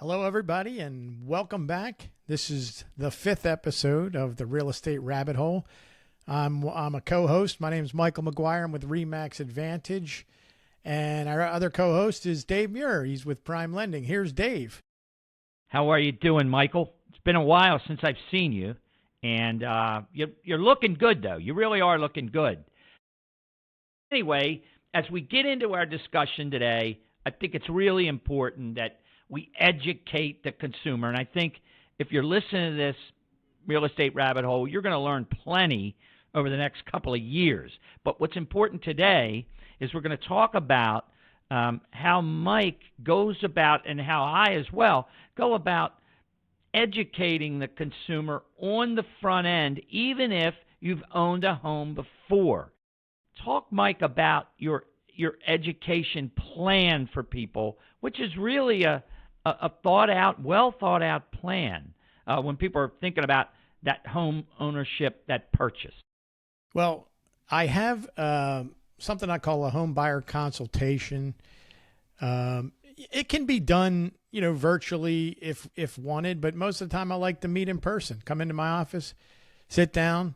Hello, everybody, and welcome back. This is the 5th episode of the Real Estate Rabbit Hole. I'm a co-host. My name is Michael McGuire. I'm with Remax Advantage, and our other co-host is Dave Muir. He's with Prime Lending. Here's Dave. How are you doing, Michael? It's been a while since I've seen you, and you're looking good, though. You really are looking good. Anyway, as we get into our discussion today, I think it's really important that we educate the consumer. And I think if you're listening to this Real Estate Rabbit Hole, you're going to learn plenty over the next couple of years. But what's important today is we're going to talk about how Mike goes about, and how I as well go about educating the consumer on the front end, even if you've owned a home before. Talk, Mike, about your education plan for people, which is really a well thought out plan when people are thinking about that home ownership, that purchase. Well, I have something I call a home buyer consultation. It can be done, virtually if wanted, but most of the time I like to meet in person. Come into my office, sit down,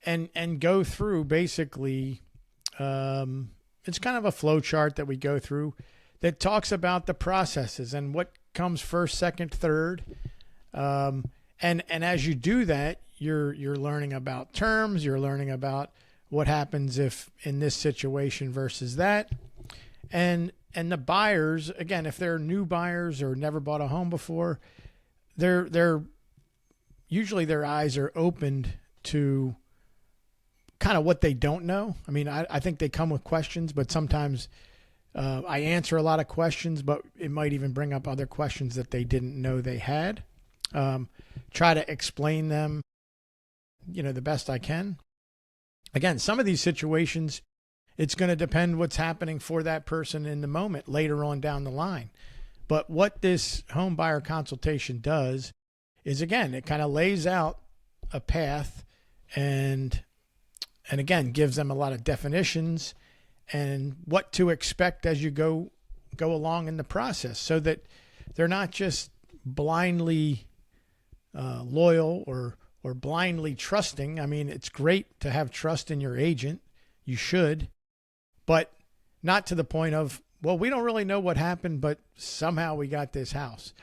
and go through basically. It's kind of a flow chart that we go through that talks about the processes and what comes first, second, third. And as you do that, you're learning about terms, you're learning about what happens if in this situation versus that. And the buyers, again, if they're new buyers or never bought a home before, they're usually their eyes are opened to kind of what they don't know. I mean, I think they come with questions, but sometimes I answer a lot of questions, but it might even bring up other questions that they didn't know they had. Try to explain them, the best I can. Again, some of these situations, it's going to depend what's happening for that person in the moment later on down the line. But what this home buyer consultation does is, again, it kind of lays out a path and again, gives them a lot of definitions and what to expect as you go along in the process, so that they're not just blindly loyal or blindly trusting. I mean, it's great to have trust in your agent. You should, but not to the point of, well, we don't really know what happened, but somehow we got this house.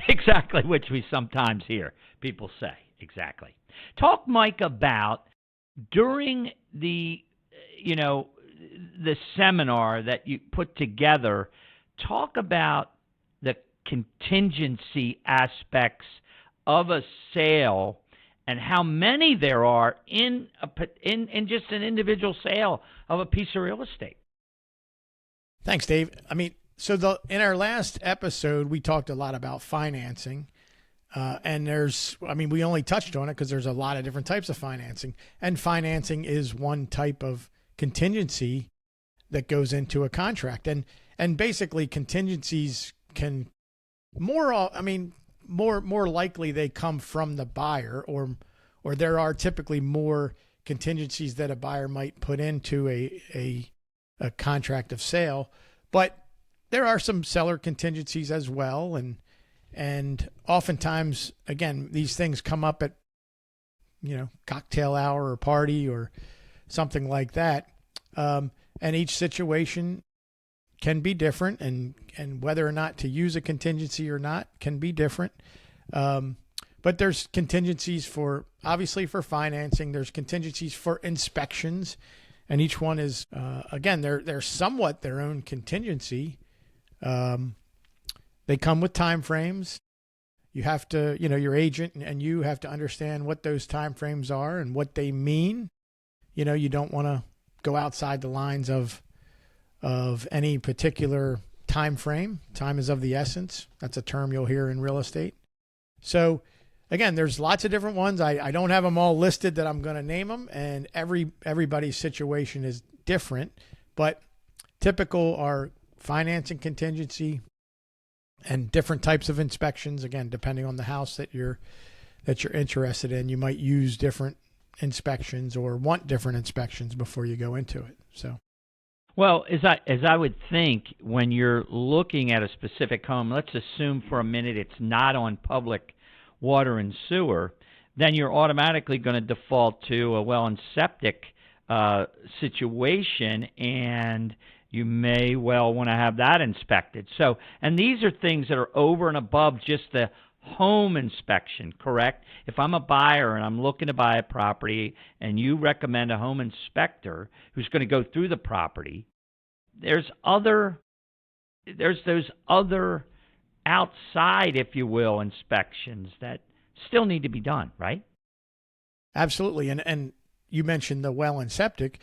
Exactly, which we sometimes hear people say. Exactly. Talk, Mike, about during the seminar that you put together, talk about the contingency aspects of a sale and how many there are in just an individual sale of a piece of real estate. Thanks, Dave. I mean, in our last episode, we talked a lot about financing. And we only touched on it because there's a lot of different types of financing, and financing is one type of contingency that goes into a contract. And basically contingencies can more likely they come from the buyer, or there are typically more contingencies that a buyer might put into a contract of sale, but there are some seller contingencies as well. And oftentimes, again, these things come up at, cocktail hour or party or something like that. And each situation can be different, and whether or not to use a contingency or not can be different. But there's contingencies obviously for financing. There's contingencies for inspections, and each one is, again, they're somewhat their own contingency. They come with time frames. You have to, your agent and you have to understand what those time frames are and what they mean. You don't want to go outside the lines of any particular time frame. Time is of the essence. That's a term you'll hear in real estate. So again, there's lots of different ones. I don't have them all listed that I'm going to name them, and everybody's situation is different, but typical are financing contingency, and different types of inspections. Again, depending on the house that you're interested in, you might use different inspections or want different inspections before you go into it. So Well, as I would think, when you're looking at a specific home, let's assume for a minute it's not on public water and sewer, then you're automatically going to default to a well and septic situation, and you may well want to have that inspected. So, and these are things that are over and above just the home inspection, correct? If I'm a buyer and I'm looking to buy a property and you recommend a home inspector who's going to go through the property, there's those other outside, if you will, inspections that still need to be done, right? Absolutely. And you mentioned the well and septic.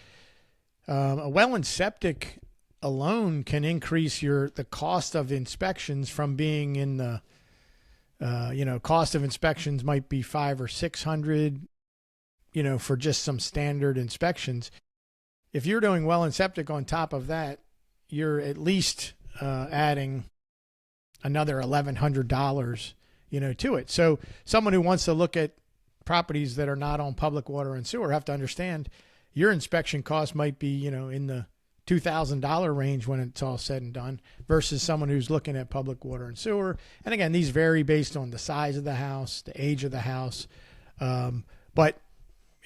A well and septic alone can increase the cost of inspections from being in the cost of inspections might be $500 or $600, for just some standard inspections. If you're doing well and septic on top of that, you're at least adding another $1,100, to it. So someone who wants to look at properties that are not on public water and sewer have to understand your inspection cost might be, in the $2,000 range when it's all said and done, versus someone who's looking at public water and sewer. And again, these vary based on the size of the house, the age of the house. But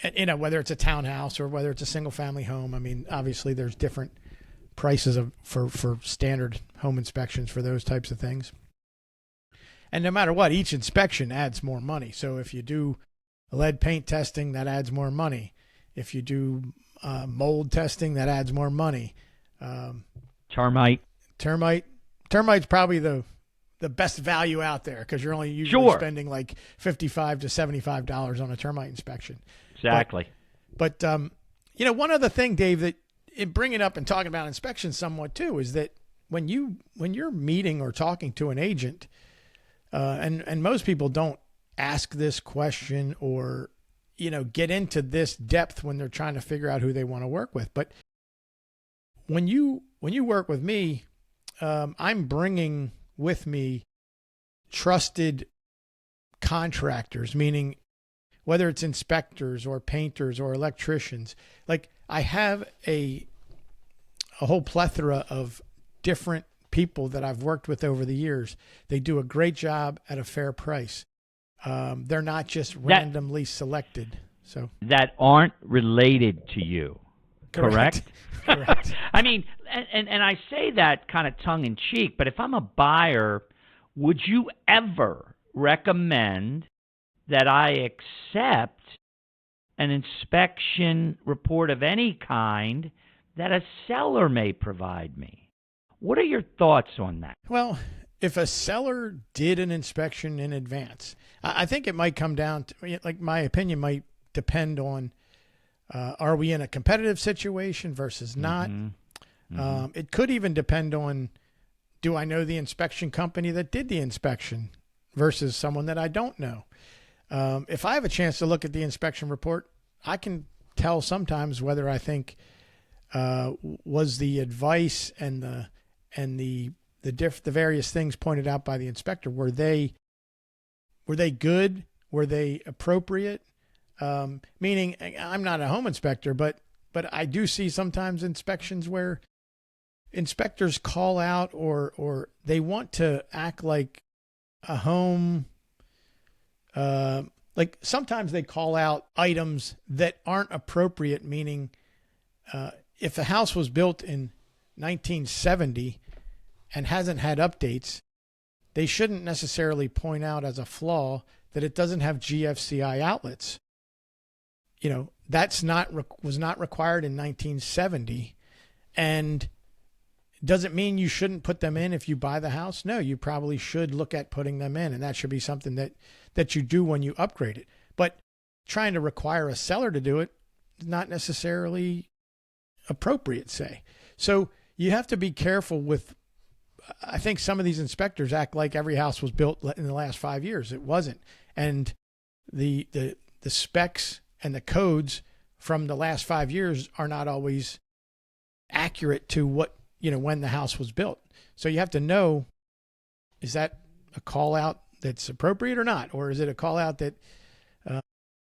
whether it's a townhouse or whether it's a single family home, I mean, obviously there's different prices for standard home inspections for those types of things. And no matter what, each inspection adds more money. So if you do lead paint testing, that adds more money. If you do mold testing, that adds more money. Termite's probably the best value out there because you're only usually spending like $55 to $75 on a termite inspection. Exactly. But one other thing, Dave, that in bringing up and talking about inspections somewhat too, is that when you're meeting or talking to an agent, and most people don't ask this question or get into this depth when they're trying to figure out who they want to work with. But when you work with me, I'm bringing with me trusted contractors, meaning whether it's inspectors or painters or electricians. Like I have a whole plethora of different people that I've worked with over the years. They do a great job at a fair price. They're not just randomly selected. So that aren't related to you, correct? Correct. I mean, and I say that kind of tongue in cheek, but if I'm a buyer, would you ever recommend that I accept an inspection report of any kind that a seller may provide me? What are your thoughts on that? Well, if a seller did an inspection in advance, I think it might come down to, like, my opinion might depend on, are we in a competitive situation versus not? It could even depend on, do I know the inspection company that did the inspection versus someone that I don't know? If I have a chance to look at the inspection report, I can tell sometimes whether I think was the advice and the various things pointed out by the inspector, were they good? Were they appropriate? Meaning, I'm not a home inspector, but I do see sometimes inspections where inspectors call out or they want to act like a home. Like sometimes they call out items that aren't appropriate, meaning if the house was built in 1970 and hasn't had updates, they shouldn't necessarily point out as a flaw that it doesn't have GFCI outlets. That's was not required in 1970, and doesn't mean you shouldn't put them in if you buy the house. No, you probably should look at putting them in, and that should be something that you do when you upgrade it. But trying to require a seller to do it is not necessarily appropriate, say. So you have to be careful with, I think some of these inspectors act like every house was built in the last 5 years. It wasn't. And the specs and the codes from the last 5 years are not always accurate to what, when the house was built. So you have to know, is that a call out that's appropriate or not? Or is it a call out that,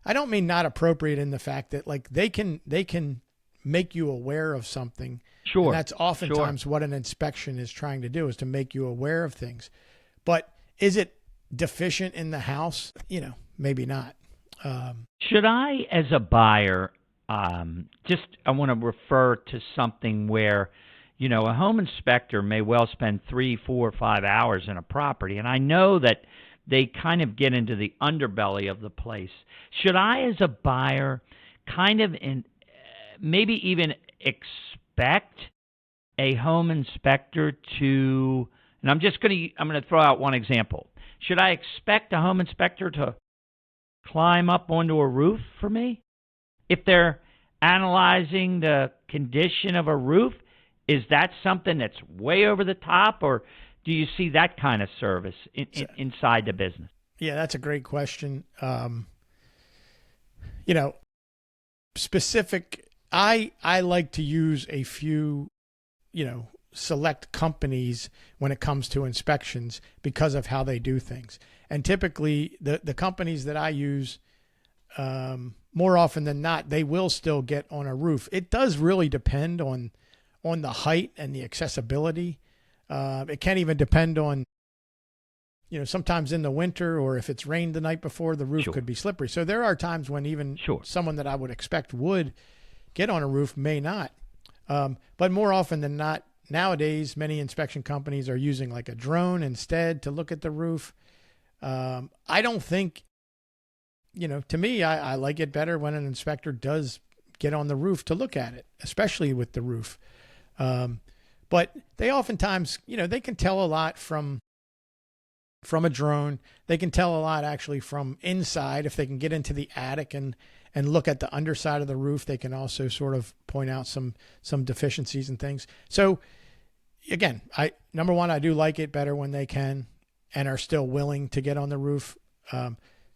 I don't mean not appropriate in the fact that, like, they can make you aware of something. Sure. And that's oftentimes what an inspection is trying to do, is to make you aware of things. But is it deficient in the house? Maybe not. Should I, as a buyer, I want to refer to something where, a home inspector may well spend 3, 4, 5 hours in a property, and I know that they kind of get into the underbelly of the place. Should I, as a buyer, kind of maybe even expect a home inspector to, and I'm going to throw out one example. Should I expect a home inspector to climb up onto a roof for me? If they're analyzing the condition of a roof, is that something that's way over the top, or do you see that kind of service inside the business? Yeah, that's a great question. Specific, I like to use a few, select companies when it comes to inspections because of how they do things. And typically the companies that I use, more often than not, they will still get on a roof. It does really depend on the height and the accessibility. It can even depend on, sometimes in the winter, or if it's rained the night before, the roof could be slippery. So there are times when even someone that I would expect would get on a roof may not. But more often than not, nowadays, many inspection companies are using like a drone instead to look at the roof. I don't think, to me, I like it better when an inspector does get on the roof to look at it, especially with the roof. But they oftentimes, they can tell a lot from a drone. They can tell a lot actually from inside. If they can get into the attic and look at the underside of the roof, they can also sort of point out some deficiencies and things. So again, number one, I do like it better when they can and are still willing to get on the roof.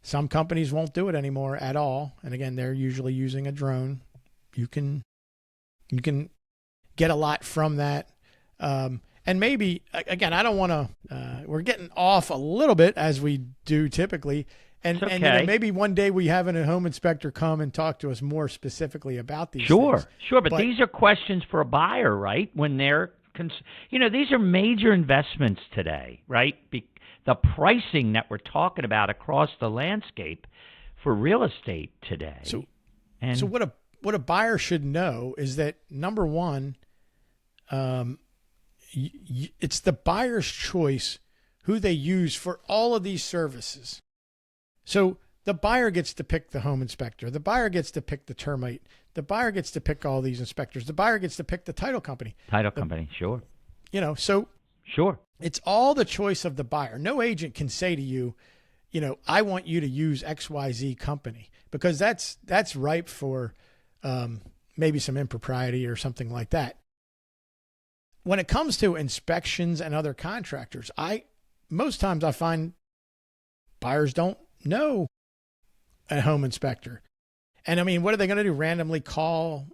Some companies won't do it anymore at all. And again, they're usually using a drone. You can get a lot from that. And maybe, again, I don't want to, we're getting off a little bit as we do typically. And maybe one day we have a home inspector come and talk to us more specifically about these things. Sure. But these are questions for a buyer, right? When they're, these are major investments today, right? The pricing that we're talking about across the landscape for real estate today. So what a buyer should know is that, number one, it's the buyer's choice who they use for all of these services. So the buyer gets to pick the home inspector. The buyer gets to pick the termite. The buyer gets to pick all these inspectors. The buyer gets to pick the title company. Sure. Sure. It's all the choice of the buyer. No agent can say to you, I want you to use XYZ company, because that's ripe for maybe some impropriety or something like that. When it comes to inspections and other contractors, most times I find buyers don't know a home inspector. And I mean, what are they going to do? Randomly call,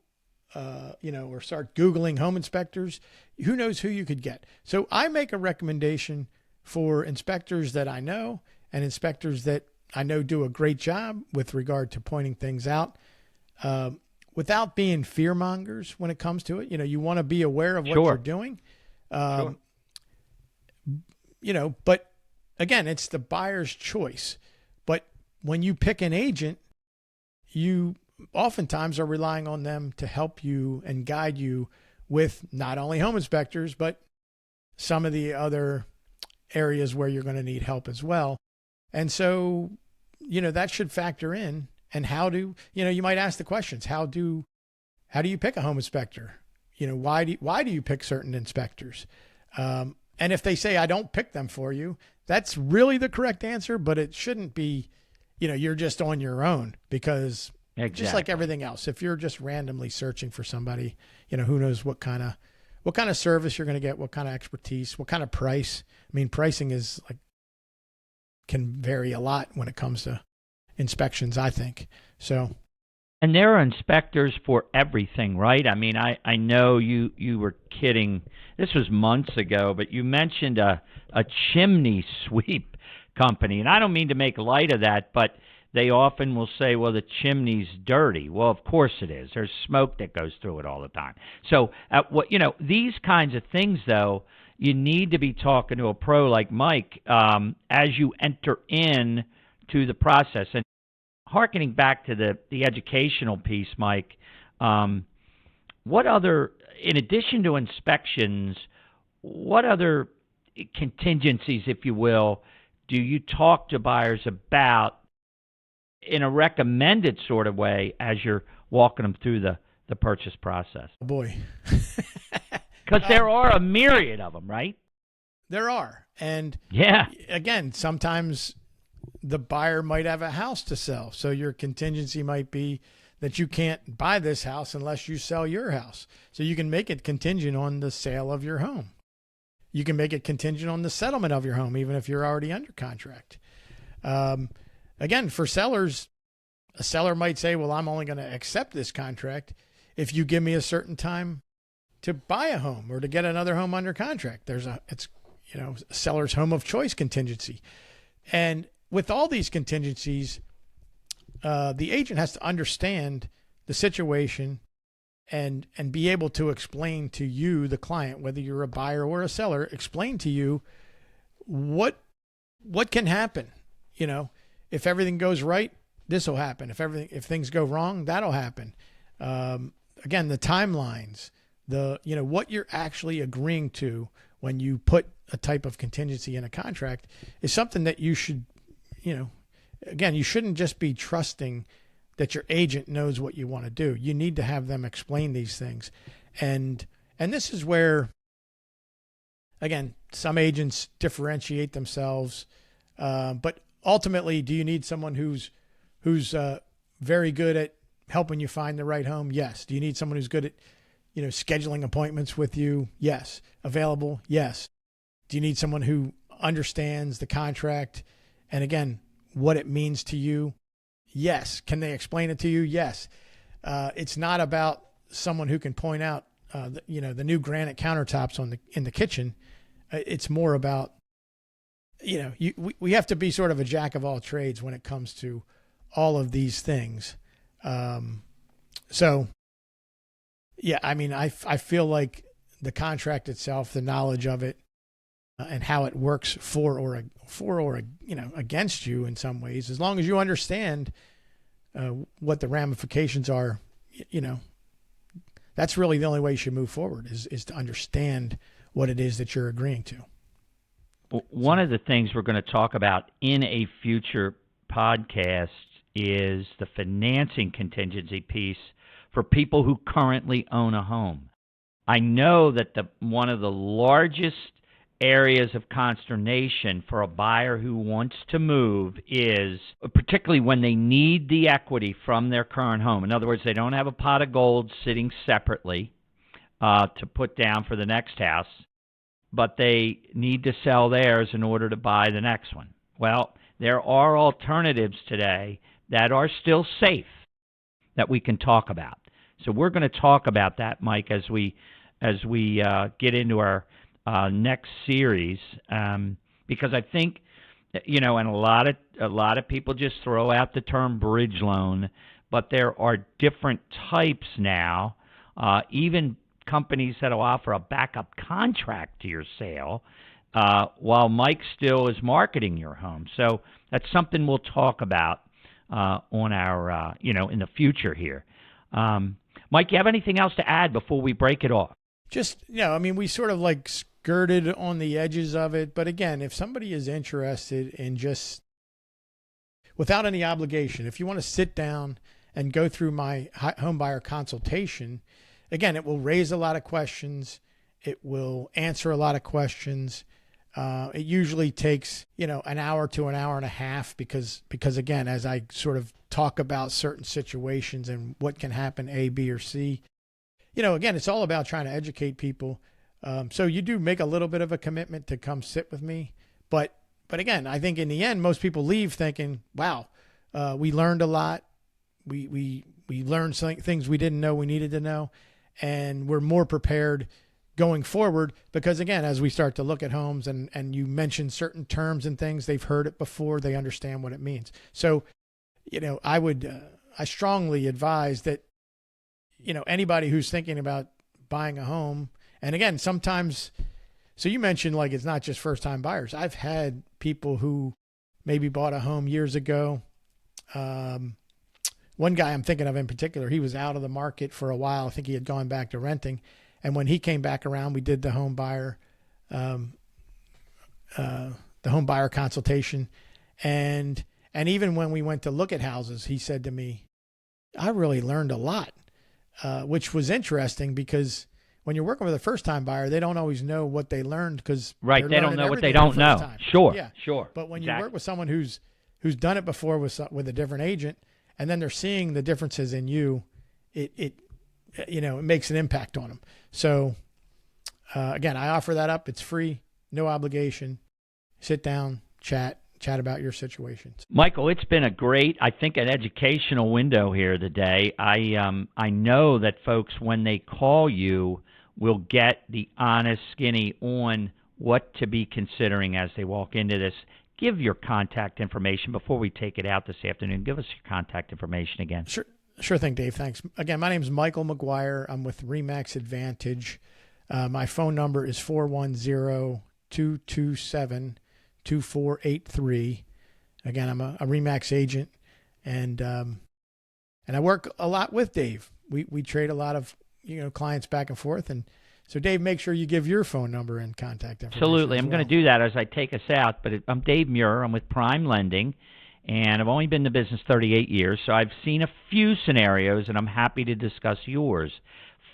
or start Googling home inspectors? Who knows who you could get? So I make a recommendation for inspectors that I know and inspectors that I know do a great job with regard to pointing things out. Without being fear mongers when it comes to it. You want to be aware of what you're doing. But again, it's the buyer's choice. But when you pick an agent, you oftentimes are relying on them to help you and guide you with not only home inspectors, but some of the other areas where you're going to need help as well. And so, that should factor in. And how do, you might ask the questions, how do you pick a home inspector? Why do you pick certain inspectors? And if they say, I don't pick them for you, that's really the correct answer, but it shouldn't be, you're just on your own, because just like everything else, if you're just randomly searching for somebody, who knows what kind of service you're going to get, what kind of expertise, what kind of price. I mean, pricing can vary a lot when it comes to inspections, I think. So, and there are inspectors for everything, right? I mean, I know you were kidding. This was months ago, but you mentioned a chimney sweep company, and I don't mean to make light of that, but they often will say, well, the chimney's dirty. Well, of course it is. There's smoke that goes through it all the time. So, these kinds of things, though, you need to be talking to a pro like Mike as you enter in to the process. And hearkening back to the educational piece, Mike, what other, in addition to inspections, what other contingencies, if you will, do you talk to buyers about in a recommended sort of way as you're walking them through the purchase process? Oh boy. Because there are a myriad of them, right? There are. And yeah, again, sometimes the buyer might have a house to sell. So your contingency might be that you can't buy this house unless you sell your house. So you can make it contingent on the sale of your home. You can make it contingent on the settlement of your home, even if you're already under contract. Again, for sellers, a seller might say, well, I'm only going to accept this contract if you give me a certain time to buy a home or to get another home under contract. It's a seller's home of choice contingency. And with all these contingencies, the agent has to understand the situation and be able to explain to you, the client, whether you're a buyer or a seller, explain to you what can happen. If everything goes right, this will happen. If things go wrong, that'll happen. Again, the timelines, what you're actually agreeing to when you put a type of contingency in a contract is something that you should, again, you shouldn't just be trusting that your agent knows what you want to do. You need to have them explain these things. And this is where, again, some agents differentiate themselves. But ultimately, do you need someone who's very good at helping you find the right home? Yes. Do you need someone who's good at, scheduling appointments with you? Yes. Available? Yes. Do you need someone who understands the contract and, again, what it means to you? Yes. Can they explain it to you? Yes. It's not about someone who can point out, the new granite countertops in the kitchen. It's more about, we have to be sort of a jack of all trades when it comes to all of these things. So, yeah, I mean, I feel like the contract itself, the knowledge of it, and how it works for or against you in some ways, as long as you understand what the ramifications are, that's really the only way you should move forward is to understand what it is that you're agreeing to. One of the things we're going to talk about in a future podcast is the financing contingency piece for people who currently own a home. I know that one of the largest areas of consternation for a buyer who wants to move is particularly when they need the equity from their current home. In other words, they don't have a pot of gold sitting separately to put down for the next house, but they need to sell theirs in order to buy the next one. Well, there are alternatives today that are still safe that we can talk about. So we're going to talk about that, Mike, as we get into our next series, because I think, and a lot of people just throw out the term bridge loan, but there are different types now, even companies that will offer a backup contract to your sale while Mike still is marketing your home. So that's something we'll talk about on our, in the future here. Mike, you have anything else to add before we break it off? Just, we sort of like skirted on the edges of it. But again, if somebody is interested in just, without any obligation, if you want to sit down and go through my home buyer consultation, again, it will raise a lot of questions. It will answer a lot of questions. It usually takes, an hour to an hour and a half because again, as I sort of talk about certain situations and what can happen A, B, or C, again, it's all about trying to educate people. So you do make a little bit of a commitment to come sit with me. But again, I think in the end, most people leave thinking, wow, we learned a lot. We learned things we didn't know we needed to know. And we're more prepared going forward because, again, as we start to look at homes and you mention certain terms and things, they've heard it before, they understand what it means. So I strongly advise that, anybody who's thinking about buying a home, and again, sometimes, so you mentioned like it's not just first time buyers. I've had people who maybe bought a home years ago. One guy I'm thinking of in particular, he was out of the market for a while. I think he had gone back to renting. And when he came back around, we did the home buyer consultation. And even when we went to look at houses, he said to me, I really learned a lot, which was interesting because when you're working with a first-time buyer, they don't always know what they learned because right, they don't know what they don't know. Time. Sure, yeah. sure. But when exactly. you work with someone who's done it before with a different agent, and then they're seeing the differences in you, it makes an impact on them. So again, I offer that up. It's free, no obligation. Sit down, chat about your situations. Michael, it's been I think an educational window here today. I know that folks, when they call you, will get the honest skinny on what to be considering as they walk into this. Give your contact information before we take it out this afternoon. Give us your contact information again. Sure thing, Dave. Thanks. Again, my name is Michael McGuire. I'm with Remax Advantage. My phone number is 410-227-2483. Again, I'm a Remax agent, and I work a lot with Dave. We trade a lot of clients back and forth, and so Dave, make sure you give your phone number and contact information. Absolutely, I'm going to do that as I take us out. But I'm Dave Muir. I'm with Prime Lending, and I've only been in the business 38 years, so I've seen a few scenarios, and I'm happy to discuss yours.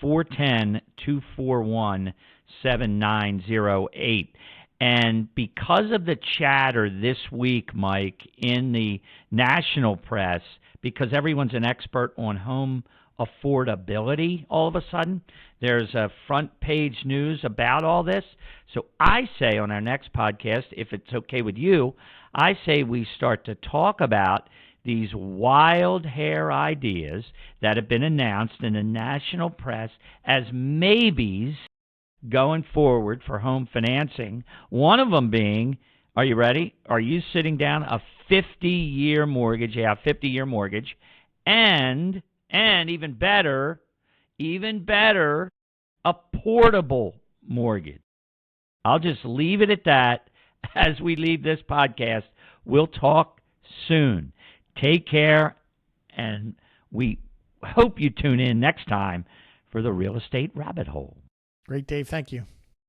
410-241-7908. And because of the chatter this week, Mike, in the national press, because everyone's an expert on home affordability all of a sudden, there's a front page news about all this. So I say on our next podcast, if it's okay with you, I say we start to talk about these wild hair ideas that have been announced in the national press as maybes going forward for home financing. One of them being, are you ready? Are you sitting down a 50-year mortgage? Yeah, 50-year mortgage. And even better, a portable mortgage. I'll just leave it at that as we leave this podcast. We'll talk soon. Take care, and we hope you tune in next time for the Real Estate Rabbit Hole. Great, Dave. Thank you.